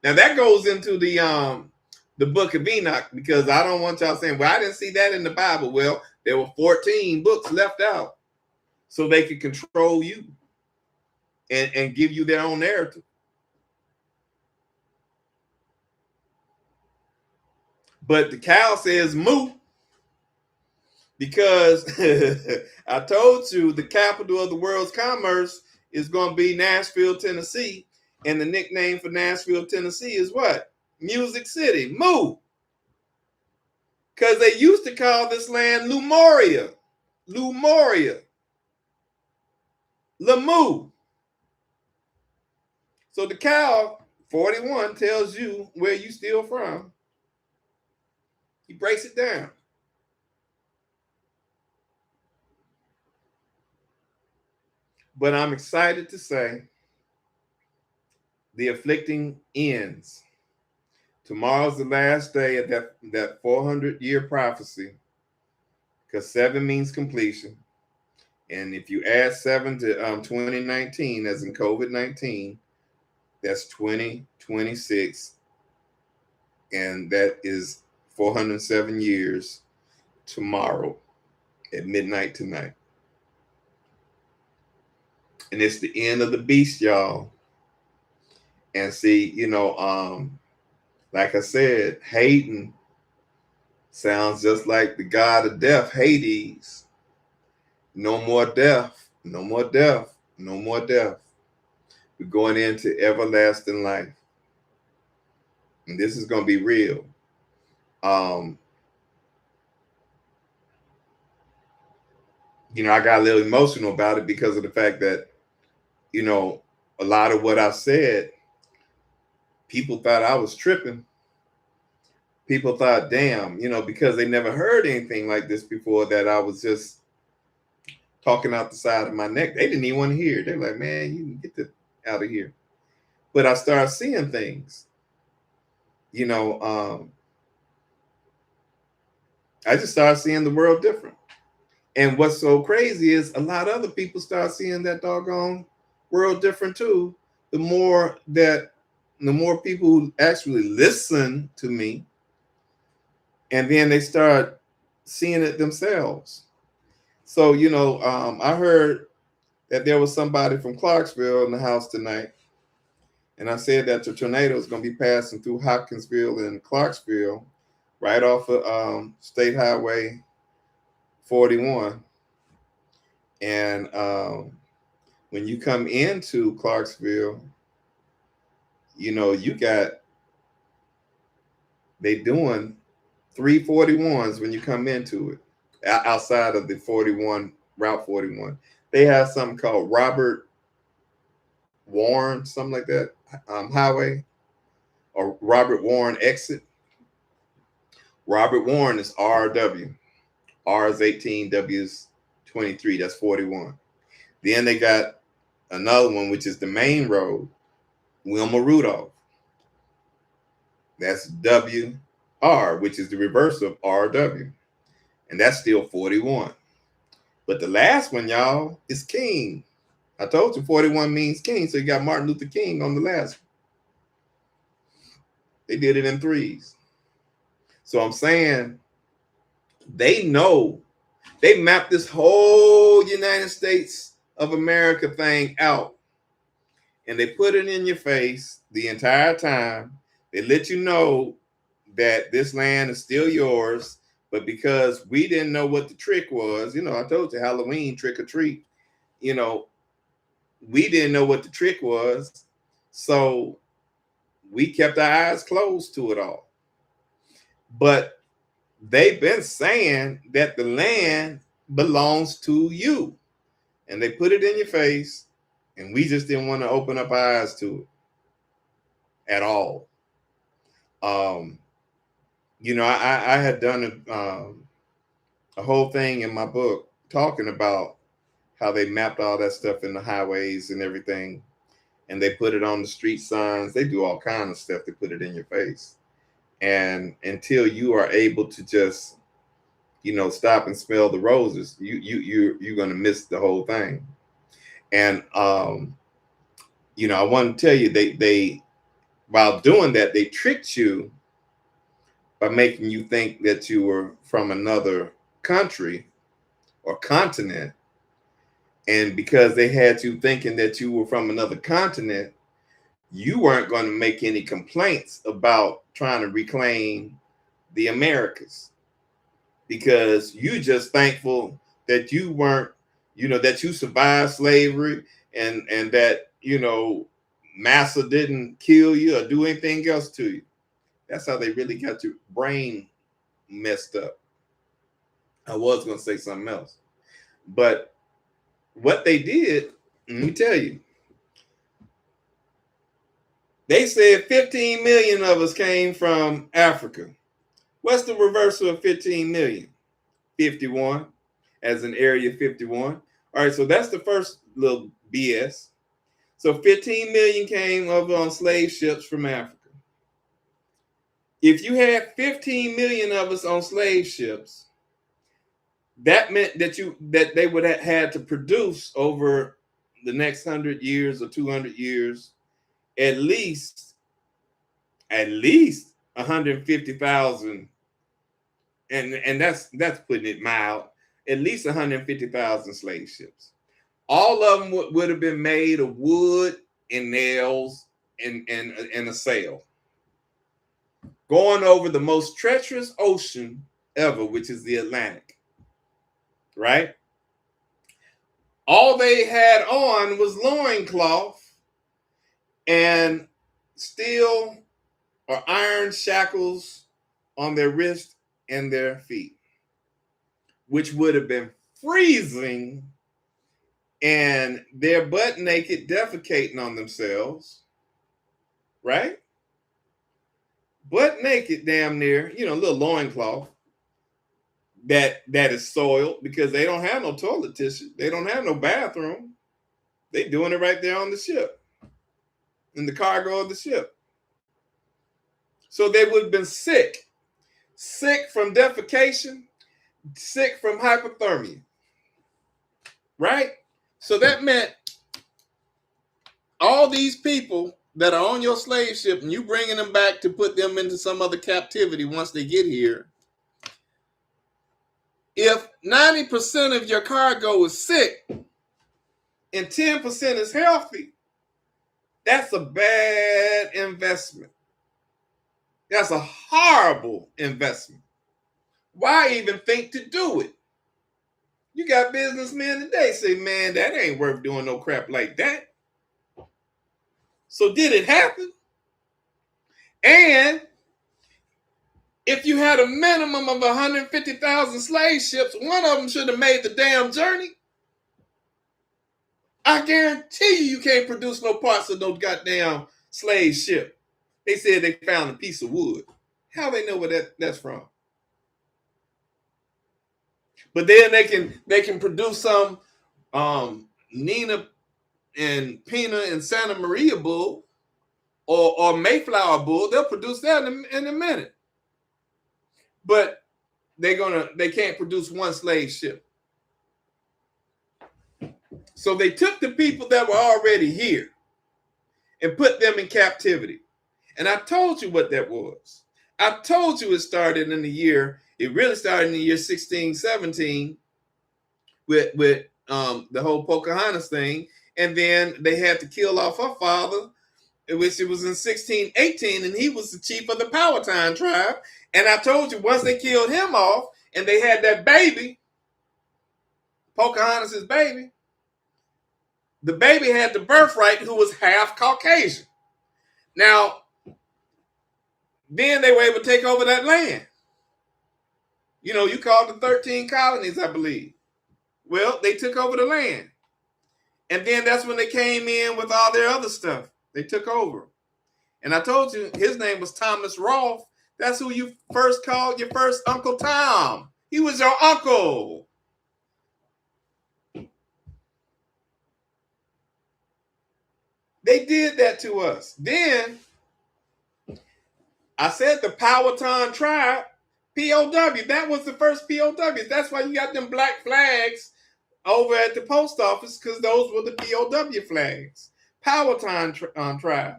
Now that goes into the book of Enoch, because I don't want y'all saying, well, I didn't see that in the Bible. Well, there were 14 books left out so they could control you and give you their own narrative. But the cow says moo because I told you the capital of the world's commerce is going to be Nashville, Tennessee. And the nickname for Nashville, Tennessee is what? Music City. Moo. Because they used to call this land Lemuria. Lemuria. Lamu. So the cow, 41, tells you where you steal from. He breaks it down. But I'm excited to say the afflicting ends. Tomorrow's the last day of that 400-year prophecy, because 7 means completion. And if you add 7 to 2019, as in COVID-19, that's 2026. And that is 407 years tomorrow at midnight tonight. And it's the end of the beast, y'all. And see, like I said, Hayden sounds just like the god of death, Hades. No more death, no more death, no more death. We're going into everlasting life. And this is going to be real. I got a little emotional about it because of the fact that, a lot of what I said, people thought I was tripping. People thought, damn, because they never heard anything like this before, that I was just talking out the side of my neck. They didn't even want to hear it. They're like, man, you can get that out of here. But I started seeing things. I just started seeing the world different. And what's so crazy is a lot of other people start seeing that doggone world different too. The more people who actually listen to me, and then they start seeing it themselves. So, I heard that there was somebody from Clarksville in the house tonight. And I said that the tornado is going to be passing through Hopkinsville and Clarksville, right off of State Highway 41. And when you come into Clarksville, you know, they doing 341s when you come into it, outside of the 41, Route 41. They have something called Robert Warren, something like that, highway, or Robert Warren exit. Robert Warren is RW. R is 18, W is 23. That's 41. Then they got another one, which is the main road, Wilma Rudolph. That's WR, which is the reverse of RW. And that's still 41. But the last one, y'all, is King. I told you 41 means King, so you got Martin Luther King on the last one. They did it in threes. So I'm saying they know. They mapped this whole United States of America thing out. And they put it in your face the entire time. They let you know that this land is still yours. But because we didn't know what the trick was, you know, I told you Halloween, trick or treat, you know, we didn't know what the trick was. So we kept our eyes closed to it all. But they've been saying that the land belongs to you. And they put it in your face. And we just didn't want to open up our eyes to it at all. You know, I had done a whole thing in my book talking about how they mapped all that stuff in the highways and everything. And they put it on the street signs. They do all kinds of stuff to put it in your face. And until you are able to just, you know, stop and smell the roses, you're going to miss the whole thing. And, you know, I want to tell you, they while doing that, they tricked you by making you think that you were from another country or continent. And because they had you thinking that you were from another continent, you weren't going to make any complaints about trying to reclaim the Americas, because you just thankful that you weren't, you know, that you survived slavery and that, you know, massa didn't kill you or do anything else to you. That's how they really got your brain messed up. I was going to say something else, but what they did, let me tell you, they said 15 million of us came from Africa. What's the reversal of 15 million? 51, as in area 51. All right, so that's the first little BS. So 15 million came over on slave ships from Africa. If you had 15 million of us on slave ships, that meant that they would have had to produce over the next 100 years or 200 years at least 150,000, and that's putting it mild, at least 150,000 slave ships. All of them would have been made of wood and nails and a sail, going over the most treacherous ocean ever, which is the Atlantic, right? All they had on was loincloth and steel or iron shackles on their wrists and their feet, which would have been freezing, and they're butt naked defecating on themselves, right? Butt naked, damn near, you know, a little loincloth that is soiled because they don't have no toilet tissue. They don't have no bathroom. They doing it right there on the ship, in the cargo of the ship. So they would have been sick from defecation, sick from hypothermia, right? So that meant all these people that are on your slave ship and you bringing them back to put them into some other captivity once they get here, if 90% of your cargo is sick and 10% is healthy, That's a bad investment. That's a horrible investment. Why even think to do it? You got businessmen today say, man, that ain't worth doing no crap like that. So did it happen? And if you had a minimum of 150,000 slave ships, one of them should have made the damn journey. I guarantee you can't produce no parts of no goddamn slave ship. They said they found a piece of wood. How they know where that's from? But then they can produce some Nina and Pina and Santa Maria bull or Mayflower bull. They'll produce that in a minute. But they can't produce one slave ship. So they took the people that were already here and put them in captivity. And I told you what that was. I told you it really started in the year 1617 with the whole Pocahontas thing. And then they had to kill off her father, which it was in 1618, and he was the chief of the Powhatan tribe. And I told you once they killed him off and they had that baby, Pocahontas' baby, the baby had the birthright who was half Caucasian. Now, then they were able to take over that land. You know, you called the 13 colonies, I believe. Well, they took over the land. And then that's when they came in with all their other stuff. They took over. And I told you, his name was Thomas Rolfe. That's who you first called your first Uncle Tom. He was your uncle. They did that to us. Then, I said the Powhatan tribe, POW, that was the first POWs. That's why you got them black flags over at the post office, because those were the POW flags. Powhatan tribe.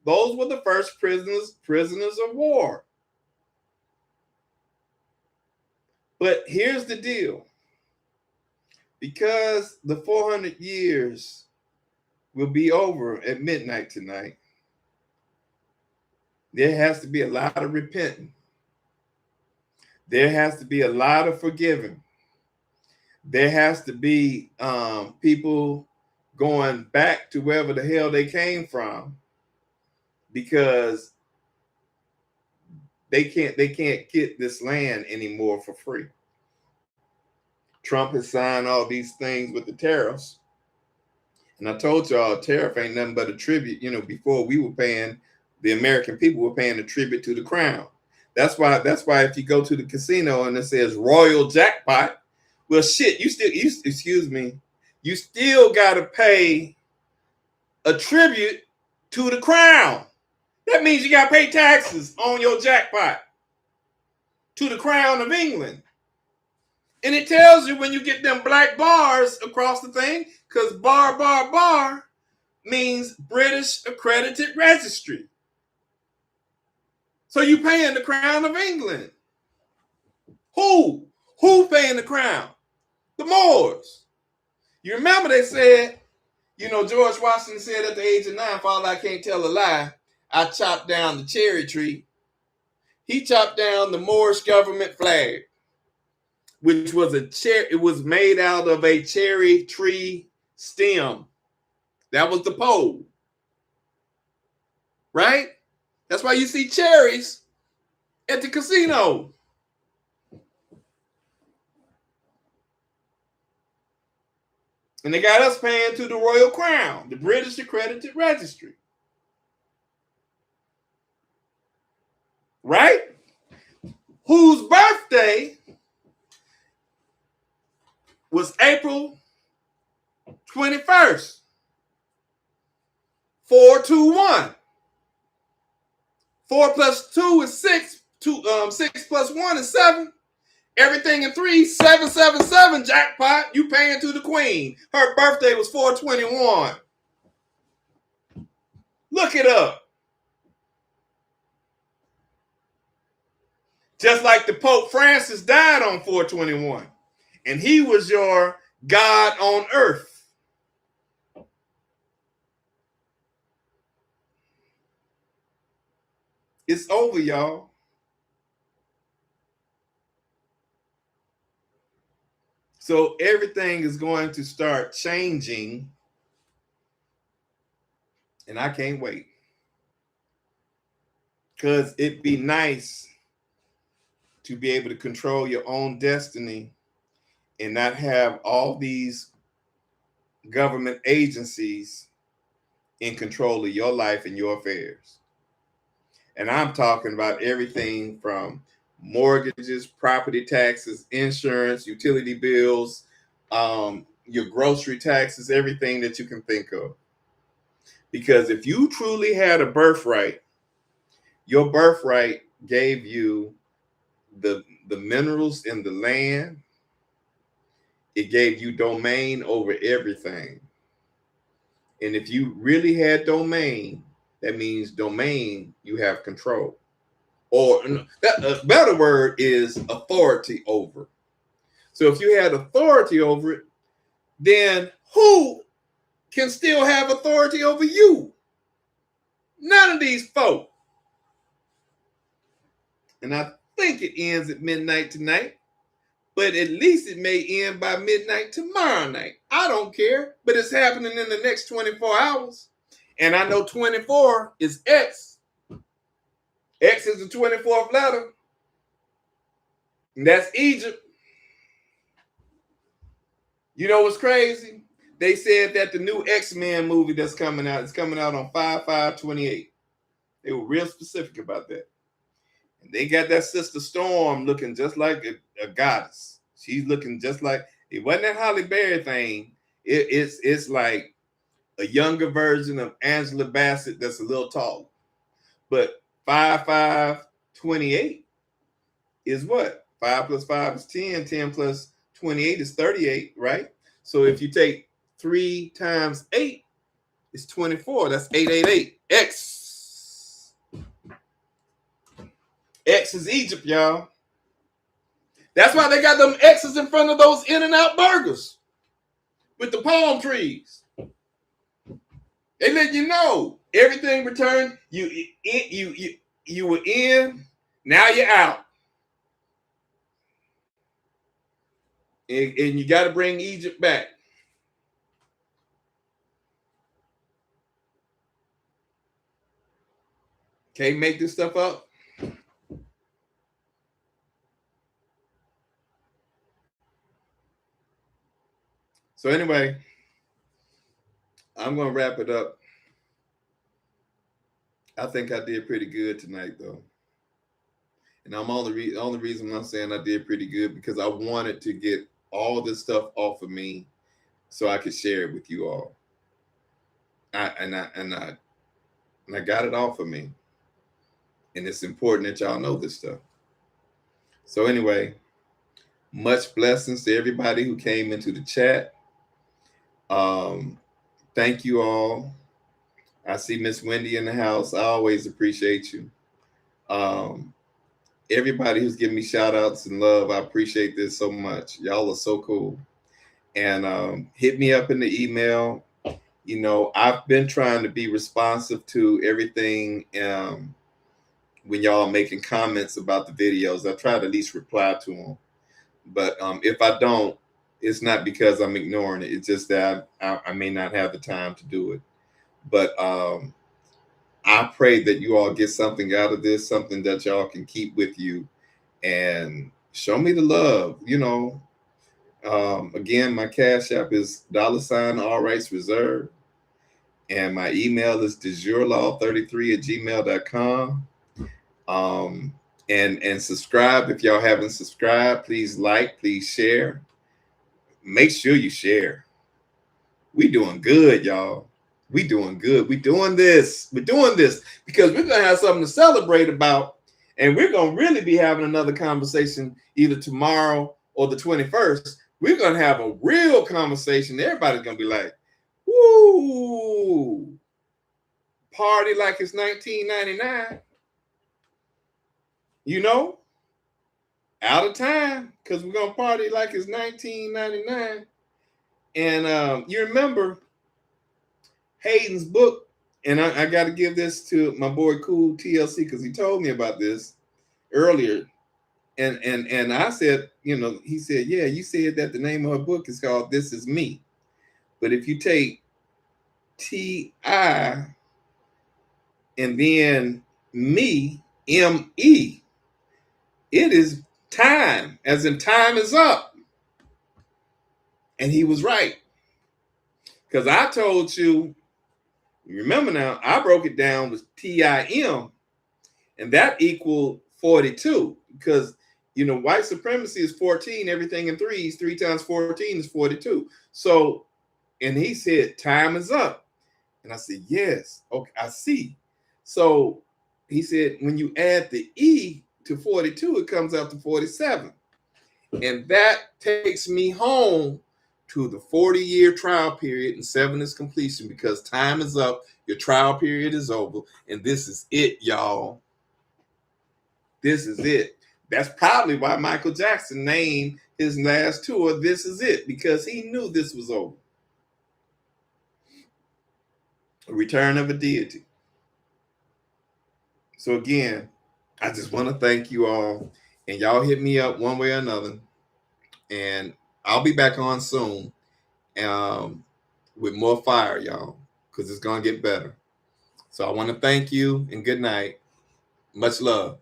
Those were the first prisoners of war. But here's the deal. Because the 400 years will be over at midnight tonight, there has to be a lot of repenting. There has to be a lot of forgiving. There has to be people going back to wherever the hell they came from, because they can't get this land anymore for free. Trump has signed all these things with the tariffs. And I told y'all, a tariff ain't nothing but a tribute. You know, before we were paying, the American people were paying a tribute to the crown. That's why if you go to the casino and it says Royal Jackpot, well, shit, you still got to pay a tribute to the crown. That means you got to pay taxes on your jackpot to the crown of England. And it tells you when you get them black bars across the thing, because bar means British Accredited Registry. So you paying the crown of England. Who paying the crown? The Moors. You remember they said, you know, George Washington said at the age of 9, Father, I can't tell a lie, I chopped down the cherry tree. He chopped down the Moorish government flag, which was it was made out of a cherry tree stem. That was the pole. Right? That's why you see cherries at the casino. And they got us paying to the Royal Crown, the British Accredited Registry. Right? Whose birthday was April 21st. 421. 4 plus 2 is 6. 6 plus 1 is 7. Everything in 3, 777 jackpot. You paying to the queen. Her birthday was 421. Look it up. Just like the Pope Francis died on 421. And he was your God on earth. It's over, y'all. So everything is going to start changing, and I can't wait. Because it'd be nice to be able to control your own destiny and not have all these government agencies in control of your life and your affairs. And I'm talking about everything from mortgages, property taxes, insurance, utility bills, your grocery taxes, everything that you can think of. Because if you truly had a birthright, your birthright gave you the minerals in the land. It gave you domain over everything. And if you really had domain, that means domain you have control. Or a better word is authority over. So if you had authority over it, then who can still have authority over you? None of these folk. And I think it ends at midnight tonight, but at least it may end by midnight tomorrow night. I don't care, but it's happening in the next 24 hours. And I know 24 is X. X is the 24th letter. And that's Egypt. You know what's crazy? They said that the new X-Men movie that's coming out is coming out on 5/5/28. They were real specific about that. And they got that Sister Storm looking just like a goddess. She's looking just like, it wasn't that Halle Berry thing. It's like a younger version of Angela Bassett that's a little taller. But 5/5/28 is what? 5 plus 5 is 10. 10 plus 28 is 38, right? So if you take 3 times 8, it's 24. That's 888. X. X is Egypt, y'all. That's why they got them X's in front of those In-N-Out burgers with the palm trees. They let you know everything returned. You were in, now you're out. And you got to bring Egypt back. Can't make this stuff up. So anyway, I'm going to wrap it up. I think I did pretty good tonight, though. And I'm only reason I'm saying I did pretty good because I wanted to get all this stuff off of me so I could share it with you all. I got it off of me. And it's important that y'all know this stuff. So anyway, much blessings to everybody who came into the chat. Thank you all. I see Miss Wendy in the house. I always appreciate you. Everybody who's giving me shout outs and love, I appreciate this so much. Y'all are so cool. And hit me up in the email. You know, I've been trying to be responsive to everything when y'all are making comments about the videos. I try to at least reply to them. But if I don't, it's not because I'm ignoring it. It's just that I may not have the time to do it. But I pray that you all get something out of this, something that y'all can keep with you and show me the love. You know, again, my Cash App is $allrightsreserved. And my email is dejourlaw33@gmail.com. And subscribe if y'all haven't subscribed. Please like, please share. Make sure you share. We doing good, y'all. We doing good. We doing this. We're doing this because we're gonna have something to celebrate about, and we're gonna really be having another conversation either tomorrow or the 21st. We're gonna have a real conversation. Everybody's gonna be like, "Woo! Party like it's 1999." You know, out of time because we're gonna party like it's 1999. And you remember Hayden's book, And I got to give this to my boy Cool TLC because he told me about this earlier. And I said, he said, yeah, you said that the name of her book is called This Is Me. But if you take TI and then me, ME, it is time, as in time is up. And he was right. Because I told you, remember now, I broke it down with TIM, and that equaled 42. Because, white supremacy is 14, everything in threes. 3 times 14 is 42. So, and he said, time is up. And I said, yes. Okay, I see. So he said, when you add the E to 42, it comes out to 47. And that takes me home to the 40-year trial period, and 7 is completion because time is up. Your trial period is over. And this is it, y'all. This is it. That's probably why Michael Jackson named his last tour This Is It, because he knew this was over. A return of a deity. So again, I just want to thank you all. And y'all hit me up one way or another. And I'll be back on soon with more fire, y'all, because it's going to get better. So I want to thank you and good night. Much love.